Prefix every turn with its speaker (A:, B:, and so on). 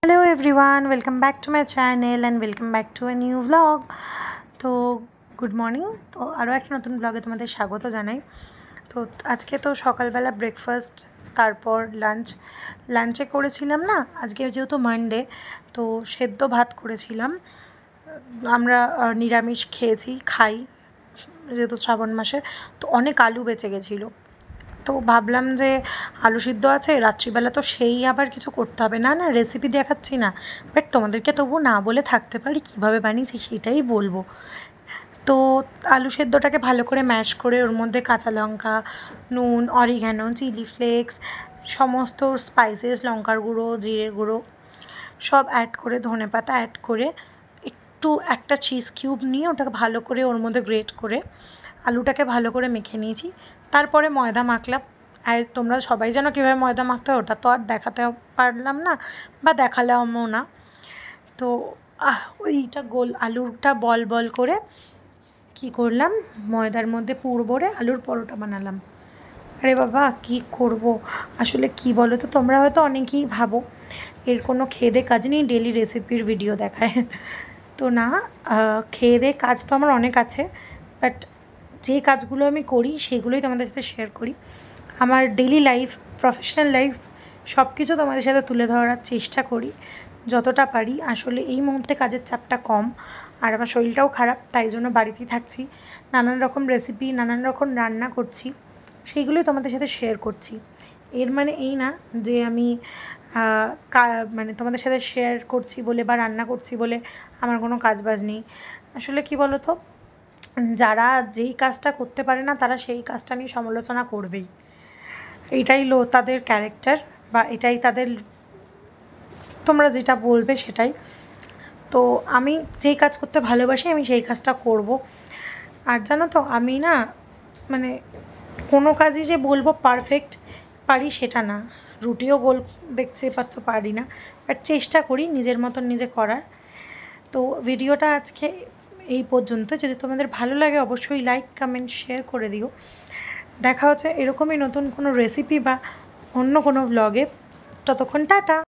A: Hello everyone, welcome back to my channel and welcome back to a new vlog. তো good morning. তো আরও একটা নতুন ব্লগে তোমাদের স্বাগত জানাই। তো আজকে তো সকালবেলা ব্রেকফাস্ট, তারপর লাঞ্চে করেছিলাম না, আজকে যেহেতু মানডে তো সেদ্ধ ভাত করেছিলাম। আমরা নিরামিষ খাই যেহেতু শ্রাবণ মাসে, তো অনেক আলু বেঁচে গেছিলো। তো ভাবলাম যে আলু সিদ্ধ আছে, রাত্রিবেলা তো সেই আবার কিছু করতে হবে না, রেসিপি দেখাচ্ছি না, বাট তোমাদেরকে তবু না বলে থাকতে পারি কীভাবে বানিয়েছি সেটাই বলবো। তো আলু সেদ্ধটাকে ভালো করে ম্যাশ করে ওর মধ্যে কাঁচা লঙ্কা, নুন, অরিগ্যানো, চিলি ফ্লেক্স, সমস্ত স্পাইসেস, লঙ্কার গুঁড়ো, জিরের গুঁড়ো সব অ্যাড করে, ধনেপাতা অ্যাড করে, একটু একটা চিজ কিউব নিয়ে ওটাকে ভালো করে ওর মধ্যে গ্রেট করে আলুটাকে ভালো করে মেখে নিয়েছি। তারপরে ময়দা মাখলাম। আর তোমরা সবাই জানো কীভাবে ময়দা মাখতে হয়, ওটা তো আর দেখাতে পারলাম না বা দেখালামও না। তো ওইটা আলুরটা বল বল করে কি করলাম, ময়দার মধ্যে পুর ভরে আলুর পরোটা বানালাম। আরে বাবা কি করব আসলে, কি বলো তো, তোমরা হয়তো অনেকেই ভাবো এর কোনো খেয়ে কাজ নেই, ডেলি রেসিপির ভিডিও দেখায়। তো না, খেয়ে কাজ তো আমার অনেক আছে, বাট যে কাজগুলো আমি করি সেগুলোই তোমাদের সাথে শেয়ার করি। আমার ডেলি লাইফ, প্রফেশনাল লাইফ সব কিছু তোমাদের সাথে তুলে ধরার চেষ্টা করি যতটা পারি। আসলে এই মুহূর্তে কাজের চাপটা কম, আর আমার শরীরটাও খারাপ, তাই জন্য বাড়িতেই থাকছি, নানান রকম রেসিপি, নানান রকম রান্না করছি, সেইগুলোই তোমাদের সাথে শেয়ার করছি। এর মানে এই না যে আমি মানে তোমাদের সাথে শেয়ার করছি বলে বা রান্না করছি বলে আমার কোনো কাজবাজ নেই। আসলে কি বলো তো, যারা যেই কাজটা করতে পারে না তারা সেই কাজটা নিয়ে সমালোচনা করবেই, এটাই তাদের ক্যারেক্টার বা এটাই তাদের, তোমরা যেটা বলবে সেটাই। তো আমি যেই কাজ করতে ভালোবাসি আমি সেই কাজটা করব। আর জানো তো, আমি না মানে কোনো কাজই যে বলবো পারফেক্ট পারি সেটা না, রুটিও গোল দেখতে পাচ্ছ পারি না, বাট চেষ্টা করি নিজের মতন নিজে করার। তো ভিডিওটা আজকে এই পর্যন্ত। যদি তোমাদের ভালো লাগে অবশ্যই লাইক, কমেন্ট, শেয়ার করে দিও। দেখা হচ্ছে এরকমই নতুন কোনো রেসিপি বা অন্য কোনো ব্লগে। ততক্ষণ টাটা।